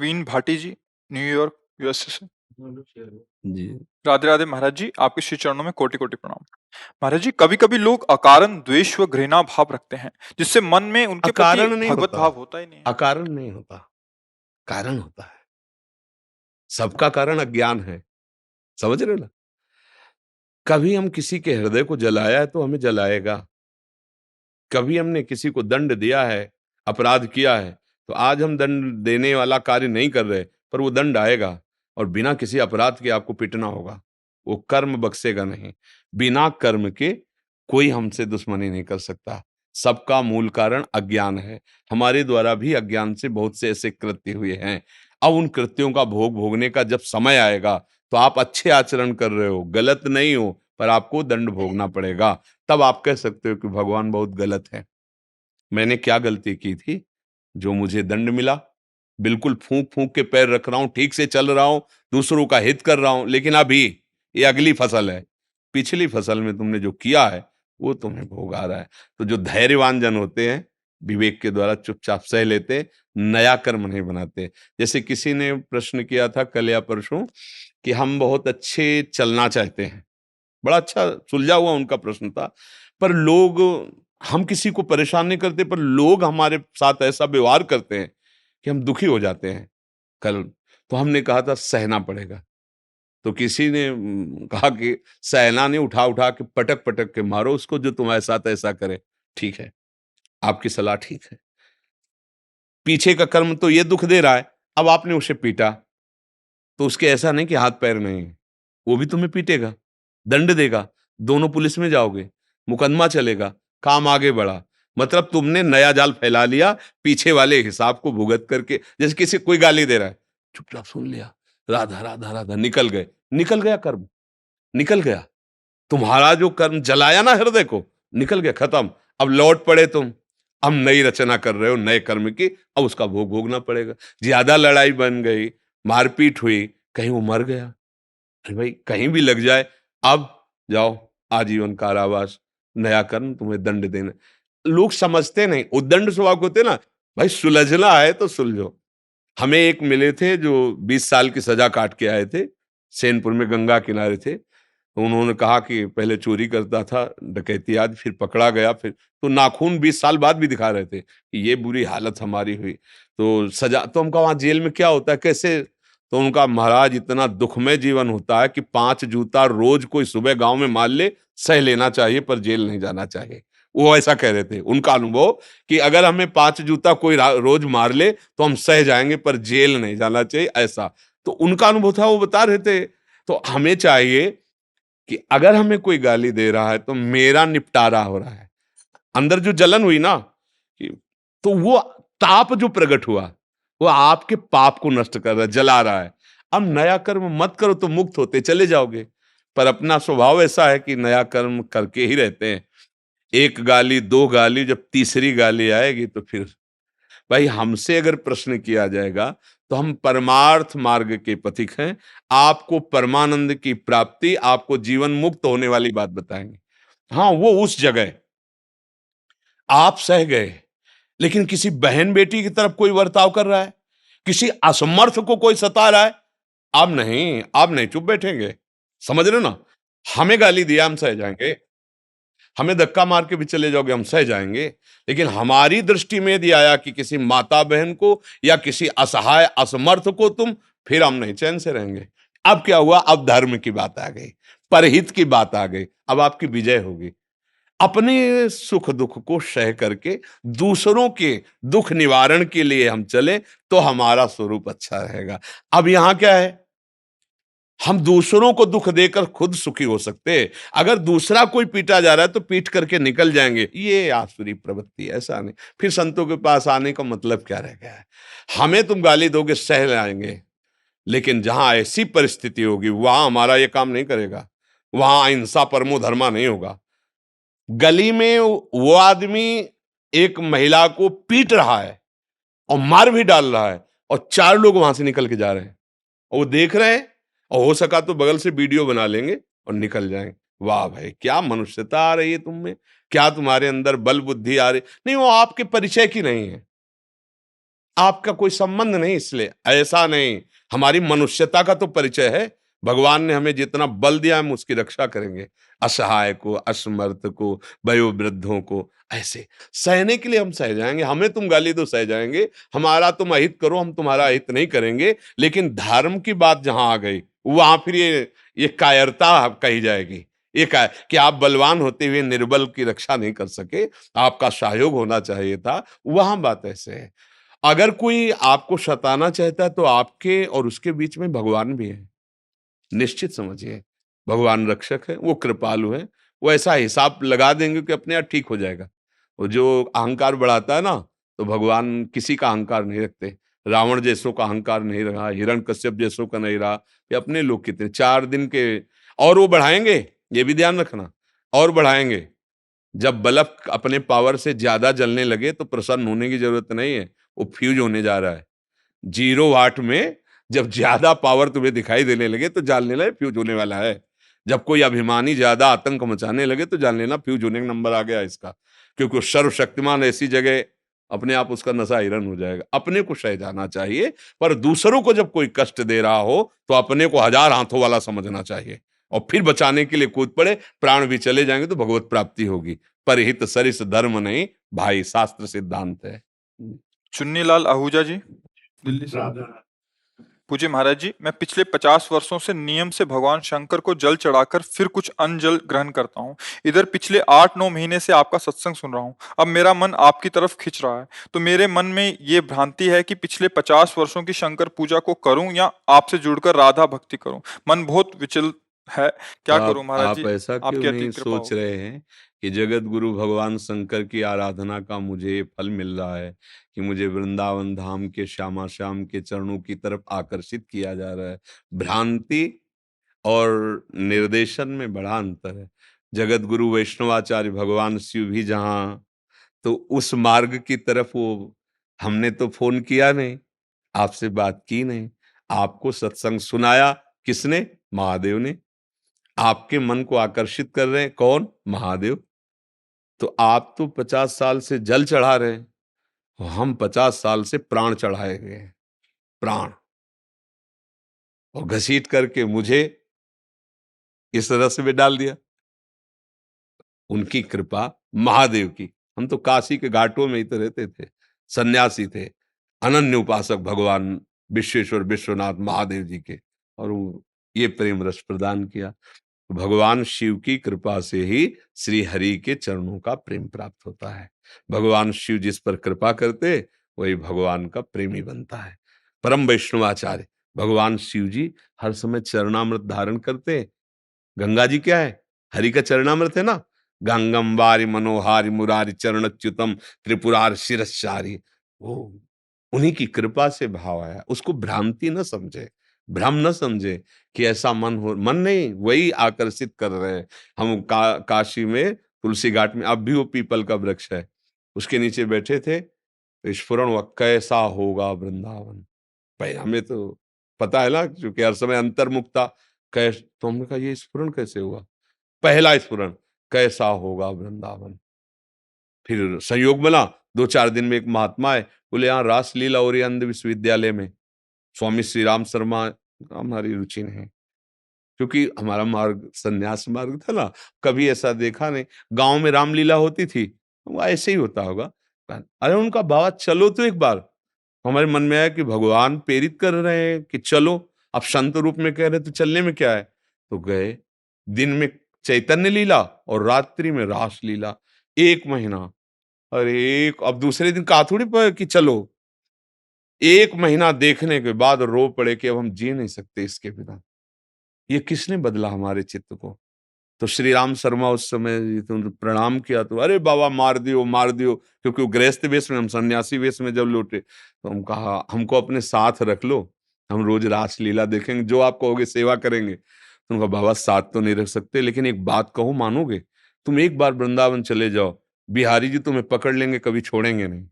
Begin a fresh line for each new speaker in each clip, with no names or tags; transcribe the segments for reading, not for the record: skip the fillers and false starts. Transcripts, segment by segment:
प्रवीण भाटी जी, New York, USA से।
जी।
राधे राधे महाराज जी, आपके श्री चरणों में कोटि कोटि प्रणाम। महाराज जी, कभी कभी लोग अकारण द्वेष व घृणा भाव रखते हैं, जिससे मन में उनके प्रति
अकारण नहीं
भगवत
होता,
भाव होता ही नहीं है।
अकारण नहीं होता, कारण होता है। सबका कारण अज्ञान है, समझ रहे हो ना? कभी हम किसी के हृदय को जलाया है तो हमें जलाएगा। कभी हमने किसी को दंड दिया है, अपराध किया है, तो आज हम दंड देने वाला कार्य नहीं कर रहे, पर वो दंड आएगा और बिना किसी अपराध के आपको पिटना होगा। वो कर्म बख्शेगा नहीं। बिना कर्म के कोई हमसे दुश्मनी नहीं कर सकता। सबका मूल कारण अज्ञान है। हमारे द्वारा भी अज्ञान से बहुत से ऐसे कृत्य हुए हैं। अब उन कृत्यों का भोग भोगने का जब समय आएगा, तो आप अच्छे आचरण कर रहे हो, गलत नहीं हो, पर आपको दंड भोगना पड़ेगा। तब आप कह सकते हो कि भगवान बहुत गलत है। मैंने क्या गलती की थी जो मुझे दंड मिला? बिल्कुल फूंक फूंक के पैर रख रहा हूं, ठीक से चल रहा हूं, दूसरों का हित कर रहा हूं, लेकिन अभी ये अगली फसल है। पिछली फसल में तुमने जो किया है वो तुम्हें भोग आ रहा है। तो जो धैर्यवान जन होते हैं, विवेक के द्वारा चुपचाप सह लेते, नया कर्म नहीं बनाते। जैसे किसी ने प्रश्न किया था कल या परसों कि हम बहुत अच्छे चलना चाहते हैं। बड़ा अच्छा सुलझा हुआ उनका प्रश्न था। पर लोग, हम किसी को परेशान नहीं करते, पर लोग हमारे साथ ऐसा व्यवहार करते हैं कि हम दुखी हो जाते हैं। कल तो हमने कहा था सहना पड़ेगा। तो किसी ने कहा कि सहना नहीं, उठा उठा के पटक पटक के मारो उसको जो तुम्हारे साथ ऐसा करे। ठीक है, आपकी सलाह ठीक है। पीछे का कर्म तो ये दुख दे रहा है, अब आपने उसे पीटा, तो उसके ऐसा नहीं कि हाथ पैर नहीं है, वो भी तुम्हें पीटेगा, दंड देगा, दोनों पुलिस में जाओगे, मुकदमा चलेगा, काम आगे बढ़ा। मतलब तुमने नया जाल फैला लिया, पीछे वाले हिसाब को भुगत करके। जैसे किसी कोई गाली दे रहा है, चुपचाप सुन लिया, राधा राधा राधा, निकल गए, निकल गया कर्म, निकल गया। तुम्हारा जो कर्म जलाया ना हृदय को, निकल गया, खत्म। अब लौट पड़े तुम, अब नई रचना कर रहे हो नए कर्म की, अब उसका भोग भोगना पड़ेगा। ज्यादा लड़ाई बन गई, मारपीट हुई, कहीं वो मर गया, अरे भाई कहीं भी लग जाए, अब जाओ आजीवन कारावास, नया कर्म तुम्हें दंड देना। लोग समझते नहीं, उद्दंड स्वभाव के होते ना, भाई सुलझना है तो सुलझो। हमें एक मिले थे जो 20 साल की सजा काट के आए थे, सैनपुर में गंगा किनारे थे। तो उन्होंने कहा कि पहले चोरी करता था, डकैतियात, फिर पकड़ा गया, फिर तो नाखून 20 साल बाद भी दिखा रहे थे कि ये बुरी हालत हमारी हुई। तो सजा, तो हम कहा वहां जेल में क्या होता है, कैसे? तो उनका, महाराज इतना दुखमय जीवन होता है कि 5 जूता रोज कोई सुबह गांव में मार ले, सह लेना चाहिए, पर जेल नहीं जाना चाहिए। वो ऐसा कह रहे थे, उनका अनुभव कि अगर हमें 5 जूता कोई रोज मार ले तो हम सह जाएंगे, पर जेल नहीं जाना चाहिए, ऐसा। तो उनका अनुभव था, वो बता रहे थे। तो हमें चाहिए कि अगर हमें कोई गाली दे रहा है तो मेरा निपटारा हो रहा है। अंदर जो जलन हुई ना, तो वो ताप जो प्रकट हुआ, वो आपके पाप को नष्ट कर रहा है, जला रहा है। अब नया कर्म मत करो तो मुक्त होते चले जाओगे, पर अपना स्वभाव ऐसा है कि नया कर्म करके ही रहते हैं। एक गाली, दो गाली, जब तीसरी गाली आएगी तो फिर भाई हमसे अगर प्रश्न किया जाएगा तो हम परमार्थ मार्ग के पथिक हैं। आपको परमानंद की प्राप्ति, आपको जीवन मुक्त होने वाली बात बताएंगे। हाँ, वो उस जगह आप सह गए, लेकिन किसी बहन बेटी की तरफ कोई बर्ताव कर रहा है, किसी असमर्थ को कोई सता रहा है, आप नहीं चुप बैठेंगे। समझ रहे हो ना? हमें गाली दिया, हम सह जाएंगे। हमें धक्का मार के भी चले जाओगे, हम सह जाएंगे। लेकिन हमारी दृष्टि में यदि आया कि किसी माता बहन को या किसी असहाय असमर्थ को तुम, फिर हम नहीं चैन से रहेंगे। अब क्या हुआ? अब धर्म की बात आ गई, परहित की बात आ गई, अब आपकी विजय होगी। अपने सुख दुख को सह करके दूसरों के दुख निवारण के लिए हम चले तो हमारा स्वरूप अच्छा रहेगा। अब यहां क्या है, हम दूसरों को दुख देकर खुद सुखी हो सकते हैं। अगर दूसरा कोई पीटा जा रहा है तो पीट करके निकल जाएंगे, ये आसुरी प्रवृत्ति है, ऐसा नहीं। फिर संतों के पास आने का मतलब क्या रह गया है? हमें तुम गाली दोगे, सह लाएंगे, लेकिन जहां ऐसी परिस्थिति होगी वहां हमारा ये काम नहीं करेगा। वहां अहिंसा परमो धर्मा नहीं होगा। गली में वो आदमी एक महिला को पीट रहा है और मार भी डाल रहा है, और 4 लोग वहां से निकल के जा रहे हैं, और वो देख रहे हैं, और हो सका तो बगल से वीडियो बना लेंगे और निकल जाएंगे। वाह भाई, क्या मनुष्यता आ रही है तुम में, क्या तुम्हारे अंदर बल बुद्धि आ रही। नहीं, वो आपके परिचय की नहीं है। आपका कोई संबंध नहीं, इसलिए ऐसा नहीं। हमारी मनुष्यता का तो परिचय है। भगवान ने हमें जितना बल दिया हम उसकी रक्षा करेंगे। असहाय को, असमर्थ को, वयोवृद्धों को, ऐसे सहने के लिए हम सह जाएंगे। हमें तुम गाली दो सह जाएंगे, हमारा तुम अहित करो हम तुम्हारा अहित नहीं करेंगे। लेकिन धर्म की बात जहां आ गई वहां फिर ये कायरता कही जाएगी। ये का कि आप बलवान होते हुए निर्बल की रक्षा नहीं कर सके, आपका सहयोग होना चाहिए था, वहां बात ऐसे है। अगर कोई आपको सताना चाहता है तो आपके और उसके बीच में भगवान भी है, निश्चित समझिए। भगवान रक्षक है, वो कृपालु है, वो ऐसा हिसाब लगा देंगे कि अपने आप ठीक हो जाएगा। वो जो अहंकार बढ़ाता है ना, तो भगवान किसी का अहंकार नहीं रखते। रावण जैसों का अहंकार नहीं रहा, हिरण्यकश्यप जैसों का नहीं रहा। ये अपने लोग कितने 4 दिन के, और वो बढ़ाएंगे, ये भी ध्यान रखना, और बढ़ाएंगे। जब बल्ब अपने पावर से ज्यादा जलने लगे तो प्रसन्न होने की जरूरत नहीं है, वो फ्यूज होने जा रहा है। 0 वाट में जब ज्यादा पावर तुम्हें दिखाई देने लगे तो जान लेना है फ्यूज होने वाला है। जब कोई अभिमानी ज्यादा आतंक मचाने लगे तो जान लेना फ्यूज होने का नंबर आ गया इसका। क्योंकि वो सर्वशक्तिमान ऐसी जगह, अपने आप उसका नशा हिरन हो जाएगा। अपने को सह जाना चाहिए, पर दूसरों को जब कोई कष्ट दे रहा हो तो अपने को 1000 हाथों वाला समझना चाहिए और फिर बचाने के लिए कूद पड़े। प्राण भी चले जाएंगे तो भगवत प्राप्ति होगी। परहित सरिस धर्म नहीं भाई, शास्त्र सिद्धांत है।
चुन्नीलाल आहूजा जी, दिल्ली से। पूज्य महाराज जी, मैं पिछले 50 वर्षों से नियम से भगवान शंकर को जल चढ़ाकर फिर कुछ अन्न जल ग्रहण करता हूँ। इधर पिछले 8-9 महीने से आपका सत्संग सुन रहा हूँ। अब मेरा मन आपकी तरफ खिंच रहा है। तो मेरे मन में ये भ्रांति है कि पिछले 50 वर्षों की शंकर पूजा को करूं या आपसे जुड़कर राधा भक्ति करूं। मन बहुत विचल है।
तो
क्या करूं महाराज
आप
जी?
ऐसा क्यों
आपकी अति
नहीं
कृपा
सोच
होगी।
रहे हैं कि जगत गुरु भगवान शंकर की आराधना का मुझे फल मिल रहा है, कि मुझे वृंदावन धाम के श्यामा श्याम के चरणों की तरफ आकर्षित किया जा रहा है। भ्रांति और निर्देशन में बड़ा अंतर है। जगत गुरु वैष्णवाचार्य भगवान शिव भी जहां, तो उस मार्ग की तरफ वो, हमने तो फोन किया नहीं, आपसे बात की नहीं, आपको सत्संग सुनाया किसने? महादेव ने। आपके मन को आकर्षित कर रहे हैं कौन? महादेव। तो आप तो 50 साल से जल चढ़ा रहे हैं, हम 50 साल से प्राण चढ़ाए हुए हैं। प्राण, और घसीट करके मुझे इस रस में डाल दिया। उनकी कृपा, महादेव की। हम तो काशी के घाटों में ही तो रहते थे, सन्यासी थे, अनन्य उपासक भगवान विश्वेश्वर विश्वनाथ महादेव जी के, और वो ये प्रेम रस प्रदान किया। भगवान शिव की कृपा से ही श्री हरि के चरणों का प्रेम प्राप्त होता है। भगवान शिव जिस पर कृपा करते वही भगवान का प्रेमी बनता है। परम वैष्णवाचार्य भगवान शिव जी हर समय चरणामृत धारण करते हैं। गंगा जी क्या है? हरि का चरणामृत है ना। गंगम वारि मनोहारि मुरारि चरणच्युतम त्रिपुरार शिरस्चारी। वो उन्हीं की कृपा से भाव आया, उसको भ्रांति न समझे, भ्रम न समझे कि ऐसा मन हो। मन नहीं, वही आकर्षित कर रहे हैं। हम काशी में तुलसी घाट में, अब भी वो पीपल का वृक्ष है, उसके नीचे बैठे थे, तो स्फुरण हुआ कैसा होगा वृंदावन। भाई हमें तो पता है ना, क्योंकि हर समय अंतर्मुखता। कैस तो हमने कहा ये स्फुरण कैसे हुआ? पहला स्फुरण, कैसा होगा वृंदावन। फिर संयोग बना, 2-4 दिन में एक महात्मा है, बोले यहाँ रास लीला हो रही है अंध विश्वविद्यालय में, स्वामी श्री राम शर्मा। हमारी रुचि नहीं, क्योंकि हमारा मार्ग संन्यास मार्ग था ना, कभी ऐसा देखा नहीं। गांव में रामलीला होती थी, वो ऐसे ही होता होगा। अरे उनका बाबा चलो तो एक बार। हमारे मन में आया कि भगवान प्रेरित कर रहे हैं कि चलो, अब संत रूप में कह रहे तो चलने में क्या है। तो गए। दिन में चैतन्य लीला और रात्रि में रास लीला, 1 महीना। अरे एक, अब दूसरे दिन कहा थोड़ी कि चलो। 1 महीना देखने के बाद रो पड़े कि अब हम जी नहीं सकते इसके बिना। ये किसने बदला हमारे चित्त को? तो श्री राम शर्मा उस समय तो प्रणाम किया, तो अरे बाबा मार दियो मार दियो, क्योंकि वो गृहस्थ वेश में, हम सन्यासी वेश में जब लौटे तो हम कहा हमको अपने साथ रख लो, हम रोज रास लीला देखेंगे, जो आप कहोगे सेवा करेंगे। तो उनका बाबा साथ तो नहीं रख सकते, लेकिन एक बात कहूं मानोगे? तुम एक बार वृंदावन चले जाओ, बिहारी जी तुम्हें पकड़ लेंगे, कभी छोड़ेंगे नहीं।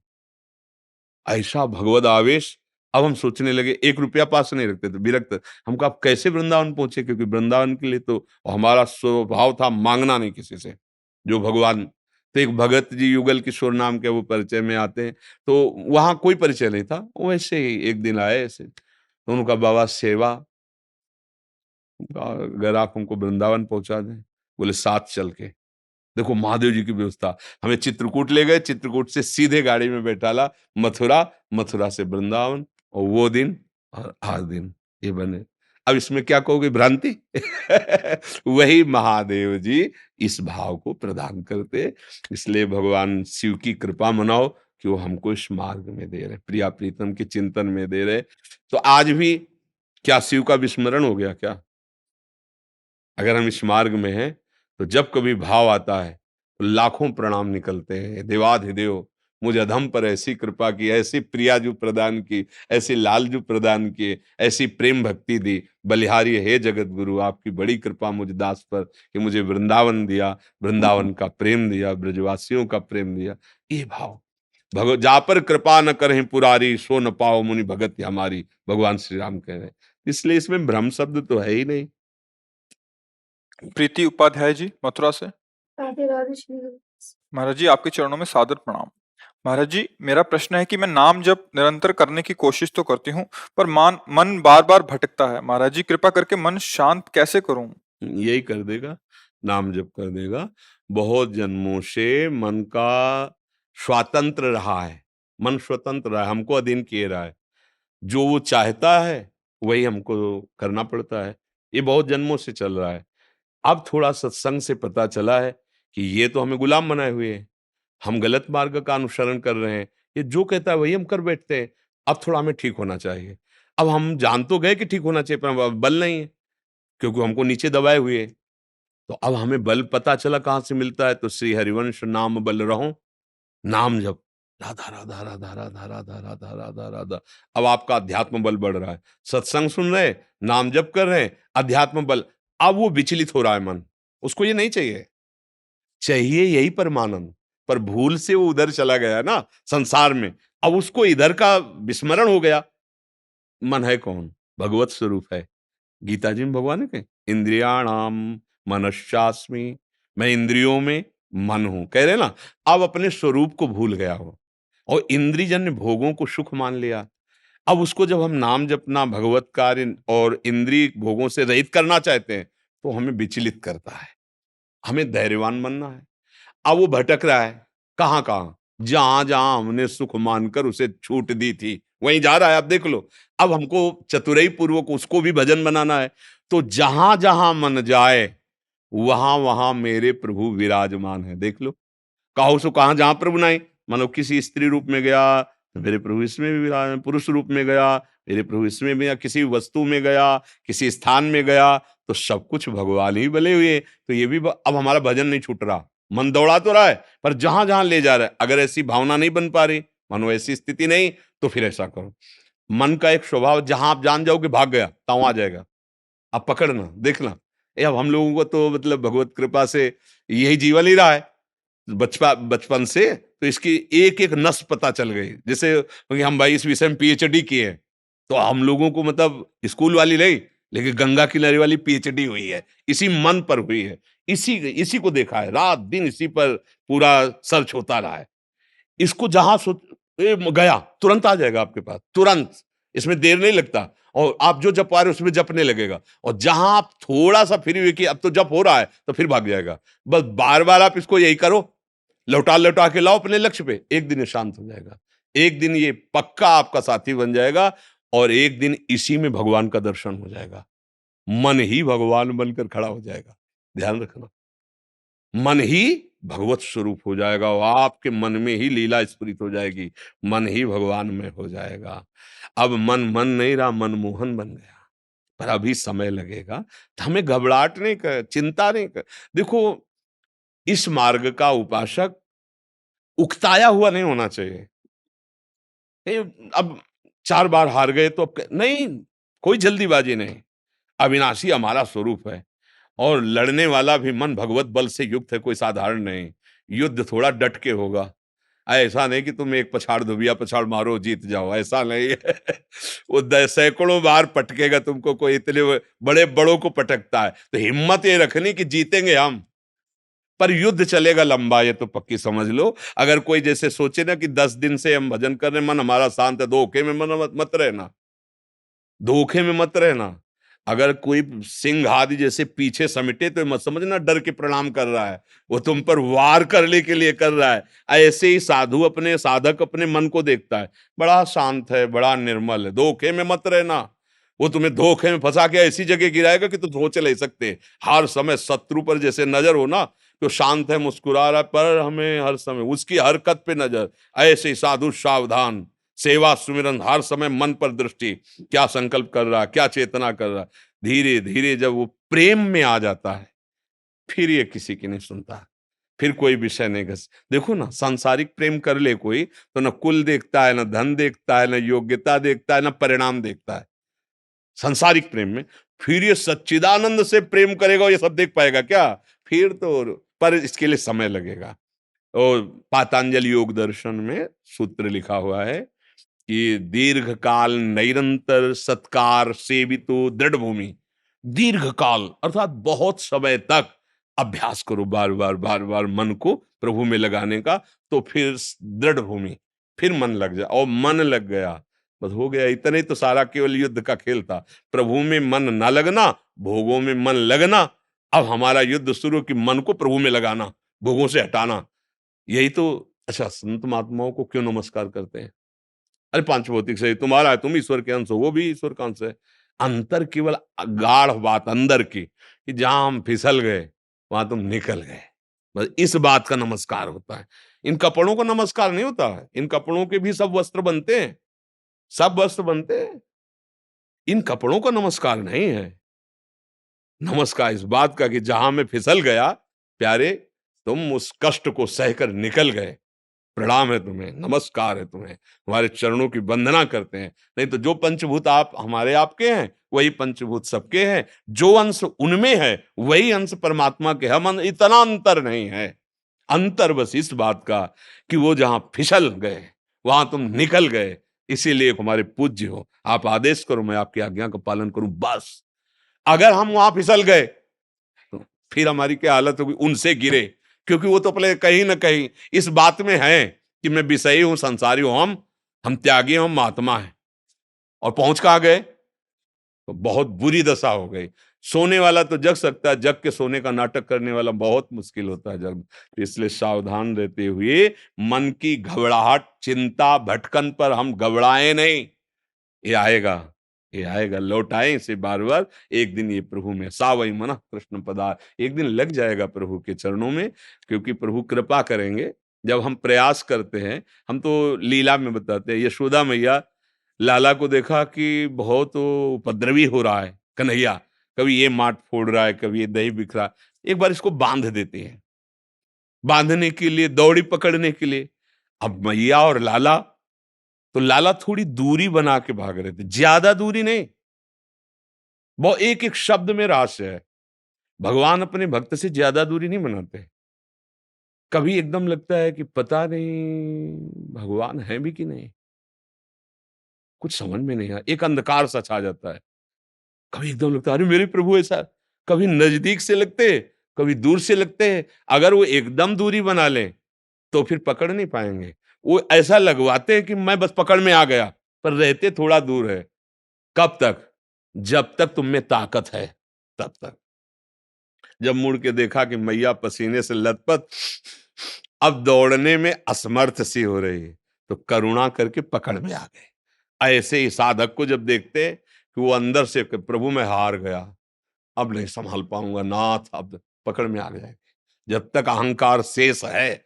ऐसा भगवद आवेश। अब हम सोचने लगे, 1 रुपया पास नहीं रखते थे, विरक्त। हम कहा आप कैसे वृंदावन पहुंचे, क्योंकि वृंदावन के लिए तो हमारा स्वभाव था मांगना नहीं किसी से। जो भगवान तो एक भगत जी युगल किशोर नाम के वो परिचय में आते हैं, तो वहाँ कोई परिचय नहीं था, वैसे ही एक दिन आए ऐसे, तो उनका बाबा सेवा, अगर आप हमको वृंदावन पहुँचा दें, बोले साथ चल के। देखो महादेव जी की व्यवस्था, हमें चित्रकूट ले गए, चित्रकूट से सीधे गाड़ी में बैठाला मथुरा, मथुरा से वृंदावन, और वो दिन और आज दिन ये बने। अब इसमें क्या कहोगे, भ्रांति? वही महादेव जी इस भाव को प्रदान करते, इसलिए भगवान शिव की कृपा मनाओ कि वो हमको इस मार्ग में दे रहे, प्रिया प्रीतम के चिंतन में दे रहे। तो आज भी क्या शिव का विस्मरण हो गया क्या? अगर हम इस मार्ग में हैं, तो जब कभी भाव आता है, तो लाखों प्रणाम निकलते हैं। देवाधिदेव मुझ अधम पर ऐसी कृपा की, ऐसी प्रिया जो प्रदान की, ऐसे लाल जो प्रदान किए, ऐसी प्रेम भक्ति दी। बलिहारी हे जगत गुरु, आपकी बड़ी कृपा मुझ दास पर कि मुझे वृंदावन दिया, वृंदावन का प्रेम दिया, ब्रजवासियों का प्रेम दिया। ये भाव भगव जा पर कृपा न करें पुरारी, सो न पाओ मुनि भगत हमारी, भगवान श्री राम कह रहे हैं। इसलिए इसमें भ्रम शब्द तो है ही नहीं।
प्रीति उपाध्याय जी मथुरा से।
राधे राधे श्री गुरु।
महाराज जी आपके चरणों में सादर प्रणाम। महाराज जी मेरा प्रश्न है कि मैं नाम जप निरंतर करने की कोशिश तो करती हूँ, पर मन बार बार भटकता है। महाराज जी कृपा करके मन शांत कैसे करूं?
यही कर देगा, नाम जप कर देगा। बहुत जन्मों से मन का स्वातंत्र रहा है, मन स्वतंत्र रहा है, हमको अधीन किए रहा है। जो वो चाहता है वही हमको करना पड़ता है। ये बहुत जन्मों से चल रहा है। अब थोड़ा सत्संग से पता चला है कि ये तो हमें गुलाम बनाए हुए है, हम गलत मार्ग का अनुसरण कर रहे हैं, ये जो कहता है वही हम कर बैठते हैं। अब थोड़ा हमें ठीक होना चाहिए। अब हम जान तो गए कि ठीक होना चाहिए, पर अब बल नहीं है, क्योंकि हमको नीचे दबाए हुए है। तो अब हमें बल पता चला कहाँ से मिलता है, तो श्री हरिवंश नाम बल रहो, नाम जप, राधा राधा राधा राधा राधा राधा राधा राधा। अब आपका अध्यात्म बल बढ़ रहा है, सत्संग सुन रहे, नाम जप कर रहे हैं, अध्यात्म बल। अब वो विचलित हो रहा है मन, उसको ये नहीं चाहिए, चाहिए यही परमानंद, पर भूल से वो उधर चला गया ना संसार में, अब उसको इधर का विस्मरण हो गया। मन है कौन? भगवत स्वरूप है। गीता जी में भगवान ने कहे इंद्रियाणाम मनश्चास्मि, मैं इंद्रियों में मन हूं, कह रहे ना। अब अपने स्वरूप को भूल गया हो और इंद्रियजन्य भोगों को सुख मान लिया। अब उसको जब हम नाम जपना, भगवत कार्य और इंद्रिय भोगों से रहित करना चाहते हैं, तो हमें विचलित करता है, हमें धैर्यवान बनना है। अब वो भटक रहा है, कहाँ कहाँ, जहां जहां हमने सुख मानकर उसे छूट दी थी वहीं जा रहा है। आप देख लो, अब हमको चतुराई पूर्वक उसको भी भजन बनाना है। तो जहां जहां मन जाए, वहां वहां मेरे प्रभु विराजमान है। देख लो, कहो सो कहां, जहां प्रभु नहीं, मानो किसी स्त्री रूप में गया तो मेरे प्रभु इसमें भी विराजमान, पुरुष रूप में गया मेरे प्रभु इसमें भी, या किसी वस्तु में गया, किसी स्थान में गया, तो सब कुछ भगवान ही बले हुए। तो ये भी अब हमारा भजन नहीं छूट रहा, मन दौड़ा तो रहा है, पर जहां जहां ले जा रहा है, अगर ऐसी भावना नहीं बन पा रही, मानो ऐसी स्थिति नहीं, तो फिर ऐसा करो। मन का एक स्वभाव, जहां आप जान जाओगे भाग गया, ताऊ आ जाएगा, अब पकड़ना, देखना। अब हम लोगों को तो मतलब भगवत कृपा से यही जीवन ही रहा है, बचपन से, तो इसकी एक एक नस पता चल गई। जैसे क्योंकि हम भाई इस विषय में पीएचडी किए हैं, तो हम लोगों को मतलब स्कूल वाली नहीं, लेकिन गंगा किनारे वाली पीएचडी हुई है, इसी मन पर हुई है, इसी इसी को देखा है, रात दिन इसी पर पूरा सर्च होता रहा है। इसको जहां गया तुरंत आ जाएगा आपके पास, तुरंत, इसमें देर नहीं लगता। और आप जो जप पा रहे हो उसमें जपने लगेगा, और जहां आप थोड़ा सा फ्री हुए कि अब तो जप हो रहा है, तो फिर भाग जाएगा। बस बार बार आप इसको यही करो, लौटा लौटा के लाओ अपने लक्ष्य पे, एक दिन ये शांत हो जाएगा, एक दिन ये पक्का आपका साथी बन जाएगा, और एक दिन इसी में भगवान का दर्शन हो जाएगा। मन ही भगवान बनकर खड़ा हो जाएगा, ध्यान रखना। मन ही भगवत स्वरूप हो जाएगा, और आपके मन में ही लीला स्फुरित हो जाएगी, मन ही भगवान में हो जाएगा। अब मन मन नहीं रहा, मनमोहन बन गया, पर अभी समय लगेगा। तो हमें घबराहट नहीं कर, चिंता नहीं कर। देखो, इस मार्ग का उपासक उकताया हुआ नहीं होना चाहिए। अब 4 बार हार गए तो अब नहीं, कोई जल्दीबाजी नहीं। अविनाशी हमारा स्वरूप है, और लड़ने वाला भी मन भगवत बल से युक्त है, कोई साधारण नहीं। युद्ध थोड़ा डट के होगा, ऐसा नहीं कि तुम एक पछाड़ धुबिया पछाड़ मारो जीत जाओ, ऐसा नहीं है। वो सैकड़ों बार पटकेगा तुमको, कोई इतने बड़े बड़ों को पटकता है, तो हिम्मत ये रखनी कि जीतेंगे हम। पर युद्ध चलेगा लंबा, ये तो पक्की समझ लो। अगर कोई जैसे सोचे ना कि 10 दिन से हम भजन कर रहे हैं, मन हमारा शांत है, धोखे में मन मत रहना, धोखे में मत रहना। अगर कोई सिंह आदि जैसे पीछे समेटे तो मत समझना डर के प्रणाम कर रहा है, वो तुम पर वार करने के लिए कर रहा है। ऐसे ही साधु अपने साधक अपने मन को देखता है, बड़ा शांत है, बड़ा निर्मल है, धोखे में मत रहना। वो तुम्हें धोखे में फंसा के ऐसी जगह गिराएगा कि तुम सोच नहीं सकते। हर समय शत्रु पर जैसे नजर हो ना, तो शांत है, मुस्कुरा रहा है, पर हमें हर समय उसकी हरकत पे नजर। ऐसे ही साधु सावधान, सेवा सुमिरन, हर समय मन पर दृष्टि, क्या संकल्प कर रहा, क्या चेतना कर रहा। धीरे धीरे जब वो प्रेम में आ जाता है, फिर ये किसी की नहीं सुनता, फिर कोई विषय नहीं घस। देखो ना, सांसारिक प्रेम कर ले कोई तो न कुल देखता है, न धन देखता है, न योग्यता देखता है, न परिणाम देखता है सांसारिक प्रेम में। फिर ये सच्चिदानंद से प्रेम करेगा, ये सब देख पाएगा क्या? फिर तो, पर इसके लिए समय लगेगा। और पातंजलि योग दर्शन में सूत्र लिखा हुआ है कि दीर्घ काल निरंतर सत्कार सेवितो दृढ़ भूमि। दीर्घ काल अर्थात बहुत समय तक अभ्यास करो, बार बार बार बार मन को प्रभु में लगाने का, तो फिर दृढ़ भूमि, फिर मन लग जाए। और मन लग गया, बस हो गया। इतना ही तो सारा केवल युद्ध का खेल था। प्रभु में मन न लगना, भोगों में मन लगना। अब हमारा युद्ध शुरू कि मन को प्रभु में लगाना, भोगों से हटाना। यही तो। अच्छा, संत महात्माओं को क्यों नमस्कार करते हैं? अरे पांच भौतिक से तुम्हारा है, तुम ईश्वर के अंश हो, वो भी ईश्वर का अंश है। अंतर केवल गाढ़ बात अंदर की, कि जहां हम फिसल गए वहां तुम निकल गए, बस इस बात का नमस्कार होता है। इन कपड़ों का नमस्कार नहीं होता है। इन कपड़ों के भी सब वस्त्र बनते हैं, सब वस्त्र बनते हैं। इन कपड़ों का नमस्कार नहीं है। नमस्कार इस बात का कि जहां मैं फिसल गया, प्यारे तुम उस कष्ट को सहकर निकल गए। प्रणाम है तुम्हें, नमस्कार है तुम्हें, हमारे चरणों की वंदना करते हैं। नहीं तो जो पंचभूत आप हमारे आपके हैं, वही पंचभूत सबके हैं। जो अंश उनमें है, वही अंश परमात्मा के। हम इतना अंतर नहीं है। अंतर बस इस बात का कि वो जहां फिसल गए वहां तुम निकल गए। इसीलिए हमारे पूज्य हो, आप आदेश करो, मैं आपकी आज्ञा का पालन करूं, बस। अगर हम वहां फिसल गए तो फिर हमारी क्या हालत होगी? उनसे गिरे, क्योंकि वो तो पहले कहीं ना कहीं इस बात में है कि मैं विषयी हूं, संसारी हूं, हम त्यागी, हम महात्मा हैं। और पहुंच कहां गए? तो बहुत बुरी दशा हो गई। सोने वाला तो जग सकता है, जग के सोने का नाटक करने वाला बहुत मुश्किल होता है जग। इसलिए सावधान रहते हुए मन की घबराहट, चिंता, भटकन पर हम घबराएं नहीं। ये आएगा, ये आएगा, लौटाएं इसे बार बार। एक दिन ये प्रभु में सावई मना कृष्ण पदार, एक दिन लग जाएगा प्रभु के चरणों में, क्योंकि प्रभु कृपा करेंगे। जब हम प्रयास करते हैं, हम तो लीला में बताते हैं, यशोदा मैया लाला को देखा कि बहुत वो उपद्रवी हो रहा है कन्हैया, कभी ये माट फोड़ रहा है, कभी ये दही बिख रहा है, एक बार इसको बांध देते हैं। बांधने के लिए दौड़ी पकड़ने के लिए। अब मैया और लाला, तो लाला थोड़ी दूरी बना के भाग रहे थे, ज्यादा दूरी नहीं। वो एक एक शब्द में रहस्य है। भगवान अपने भक्त से ज्यादा दूरी नहीं बनाते। कभी एकदम लगता है कि पता नहीं भगवान है भी कि नहीं, कुछ समझ में नहीं आया, एक अंधकार सा छा जाता है। कभी एकदम लगता है अरे मेरे प्रभु ऐसा। कभी नजदीक से लगते, कभी दूर से लगते हैं। अगर वो एकदम दूरी बना लें तो फिर पकड़ नहीं पाएंगे। वो ऐसा लगवाते हैं कि मैं बस पकड़ में आ गया, पर रहते थोड़ा दूर है। कब तक? जब तक तुम में ताकत है, तब तक। जब मुड़ के देखा कि मैया पसीने से लथपथ, अब दौड़ने में असमर्थ सी हो रही है, तो करुणा करके पकड़ में आ गए। ऐसे ही साधक को जब देखते हैं कि वो अंदर से कि प्रभु मैं हार गया, अब नहीं संभाल पाऊंगा नाथ, अब पकड़ में आ जाएंगे। जब तक अहंकार शेष है,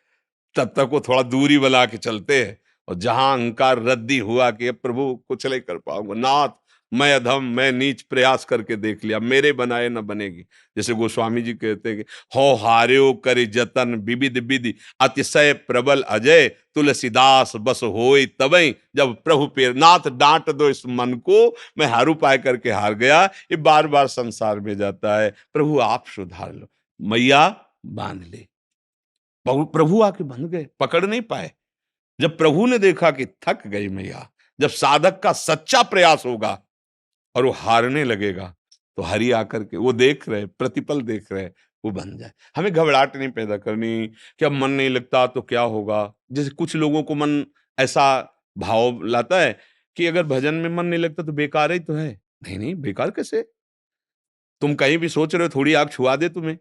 तब तक वो थोड़ा दूरी बना के चलते हैं। और जहां अहंकार रद्दी हुआ कि अब प्रभु कुछ नहीं कर पाऊंगा नाथ, मैं अधम, मैं नीच, प्रयास करके देख लिया, मेरे बनाए न बनेगी। जैसे गोस्वामी जी कहते हैं कि हो हार्यो करि जतन विविध विधि अतिशय प्रबल अजय तुलसीदास बस होय तबई। जब प्रभु पे नाथ डांट दो इस मन को, मैं हर उपाय करके हार गया, ये बार बार संसार में जाता है, प्रभु आप सुधार लो। मैया बांध ले, प्रभु आके बंध गए, पकड़ नहीं पाए। जब प्रभु ने देखा कि थक गई मैया, जब साधक का सच्चा प्रयास होगा और वो हारने लगेगा, तो हरि आकर के वो देख रहे, प्रतिपल देख रहे, वो बन जाए। हमें घबराहट नहीं पैदा करनी कि अब मन नहीं लगता तो क्या होगा। जैसे कुछ लोगों को मन ऐसा भाव लाता है कि अगर भजन में मन नहीं लगता तो बेकार ही तो है। नहीं नहीं, बेकार कैसे? तुम कहीं भी सोच रहे हो थोड़ी आग छुआ दे तुम्हें,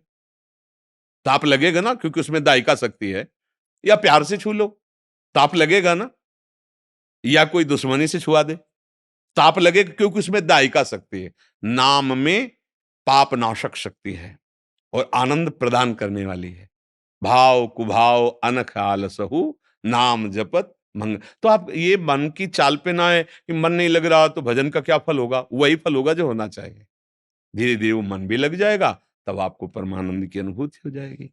ताप लगेगा ना, क्योंकि उसमें दायिका शक्ति है। या प्यार से छू लो, ताप लगेगा ना। या कोई दुश्मनी से छुआ दे, ताप लगेगा, क्योंकि उसमें दायिका शक्ति है। नाम में पाप नाशक शक्ति है और आनंद प्रदान करने वाली है। भाव कुभाव अनख आलसहु नाम जपत मंग। तो आप ये मन की चाल पे ना है कि मन नहीं लग रहा तो भजन का क्या फल होगा, वही फल होगा जो होना चाहिए। धीरे धीरे वो मन भी लग जाएगा, तब आपको परमानंद की अनुभूति हो जाएगी।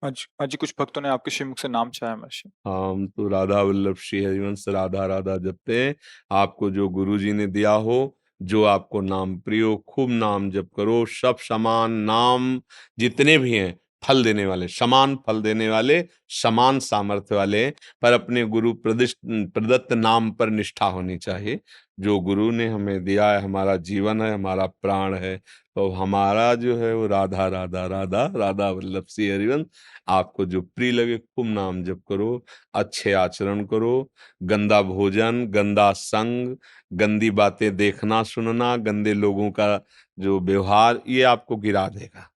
आज कुछ भक्तों ने आपके श्रीमुख से नाम चाहा महर्षि।
हम तो राधा वल्लभ श्री हरिवंश राधा राधा जपते हैं। आपको जो गुरु जी ने दिया हो, जो आपको नाम प्रिय हो, खूब नाम जप करो। सब समान नाम जितने भी हैं फल देने वाले, समान फल देने वाले, समान सामर्थ्य वाले, पर अपने गुरु प्रदत्त नाम पर निष्ठा होनी चाहिए। जो गुरु ने हमें दिया है, हमारा जीवन है, हमारा प्राण है, तो हमारा जो है वो राधा राधा राधा राधा वल्लभ श्री हरिवंश। आपको जो प्रिय लगे खूब नाम जप करो, अच्छे आचरण करो। गंदा भोजन, गंदा संग, गंदी बातें देखना सुनना, गंदे लोगों का जो व्यवहार, ये आपको गिरा देगा।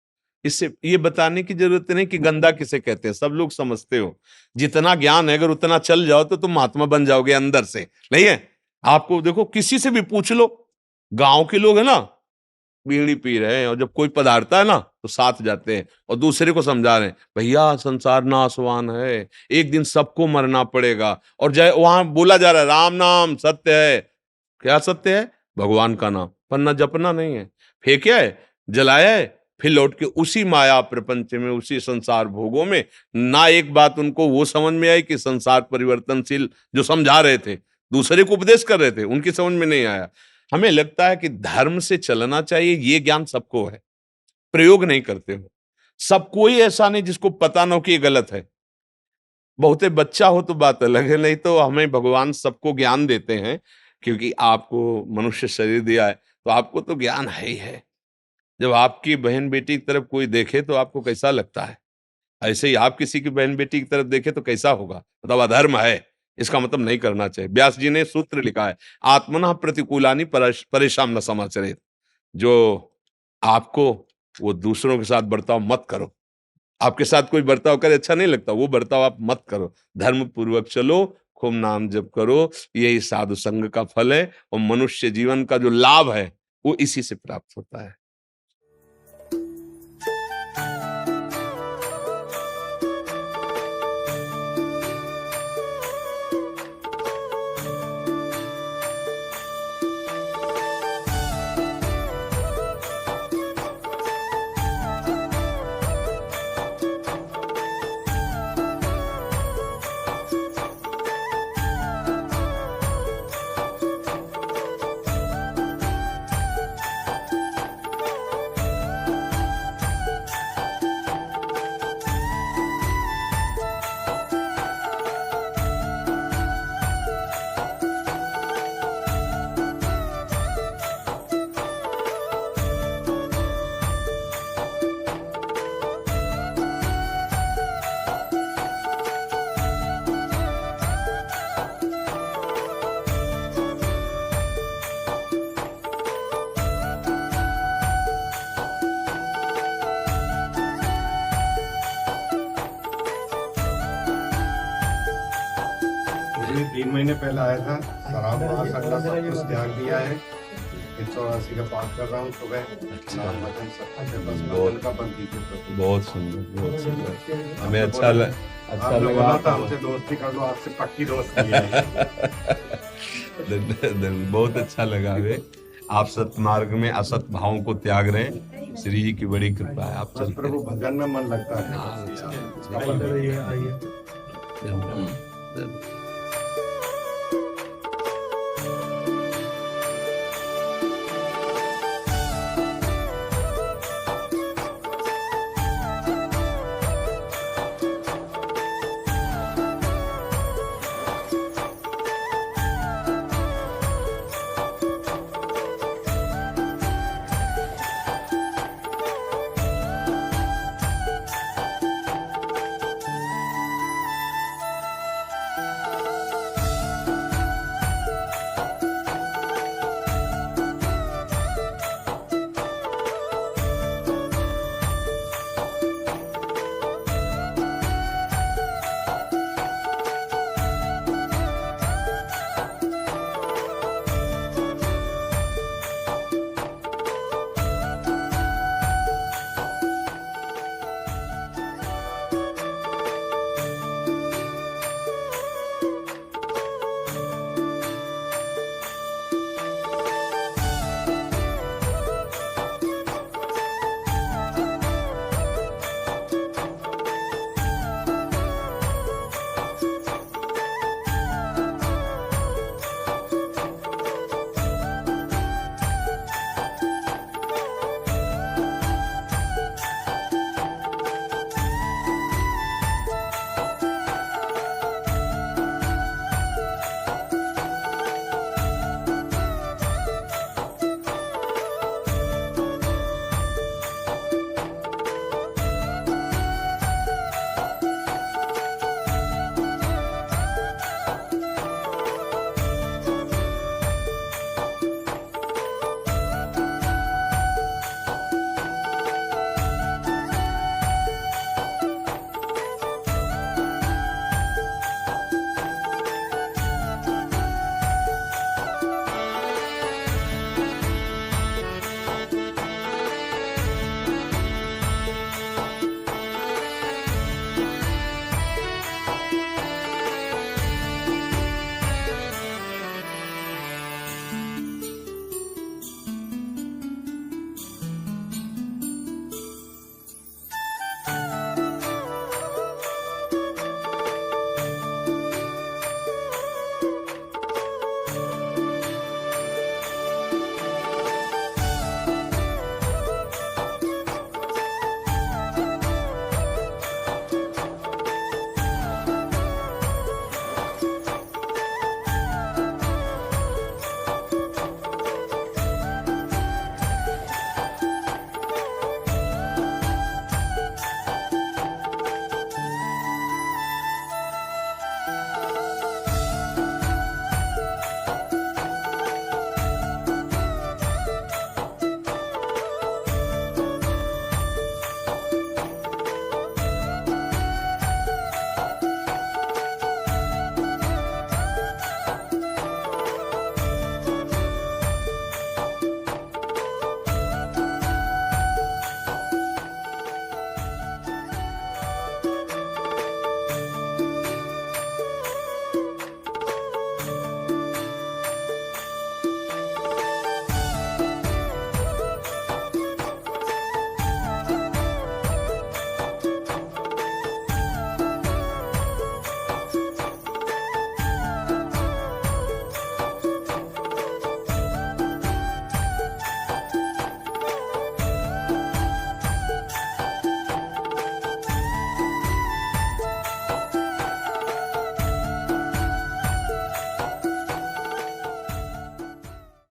इससे ये बताने की जरूरत नहीं कि गंदा किसे कहते हैं, सब लोग समझते हो। जितना ज्ञान है अगर उतना चल जाओ तो तुम महात्मा बन जाओगे अंदर से, नहीं है? आपको देखो, किसी से भी पूछ लो, गांव के लोग है ना, बीड़ी पी रहे हैं और जब कोई पधारता है ना तो साथ जाते हैं और दूसरे को समझा रहे हैं, भैया संसार नाशवान है, एक दिन सबको मरना पड़ेगा। और जय वहां बोला जा रहा है राम नाम सत्य है। क्या सत्य है? भगवान का नाम, पर जपना नहीं है, फेंका है, जलाया है, फिर लौट के उसी माया प्रपंच में, उसी संसार भोगों में। ना एक बात उनको वो समझ में आई कि संसार परिवर्तनशील, जो समझा रहे थे, दूसरे को उपदेश कर रहे थे, उनकी समझ में नहीं आया। हमें लगता है कि धर्म से चलना चाहिए, ये ज्ञान सबको है, प्रयोग नहीं करते हो। सब कोई ऐसा नहीं जिसको पता ना हो कि ये गलत है। बहुते बच्चा हो तो बात अलग है, नहीं तो हमें भगवान सबको ज्ञान देते हैं, क्योंकि आपको मनुष्य शरीर दिया है तो आपको तो ज्ञान है ही है। जब आपकी बहन बेटी की तरफ कोई देखे तो आपको कैसा लगता है, ऐसे ही आप किसी की बहन बेटी की तरफ देखे तो कैसा होगा? मतलब अधर्म है, इसका मतलब नहीं करना चाहिए। व्यास जी ने सूत्र लिखा है, आत्मना प्रतिकूलानि परेशान न समाचरेत। जो आपको, वो दूसरों के साथ बर्ताव मत करो। आपके साथ कोई बर्ताव करे अच्छा नहीं लगता, वो बर्ताव आप मत करो। धर्म पूर्वक चलो, खूब नाम जप करो, यही साधु संग का फल है। और मनुष्य जीवन का जो लाभ है वो इसी से प्राप्त होता है।
मैं 3 महीने पहले आया था, शराब महासंघ सब कुछ त्याग दिया है। 184 का पाठ कर रहा हूँ सुबह। नाम भजन सब कुछ है, बस भजन का बंद कीजिए प्रभु।
बहुत सुंदर, बहुत सुंदर। हमें अच्छा
आपने
लगा।
बोला था हमसे दोस्ती कर लो, आपसे पक्की दोस्ती है।
बहुत अच्छा लगा हमें। आप सतमार्ग में असत भावों को त्याग रहे हैं, श्री जी की बड़ी कृपा है। आप
बस प्रभु भजन में मन लगता है।
हाँ,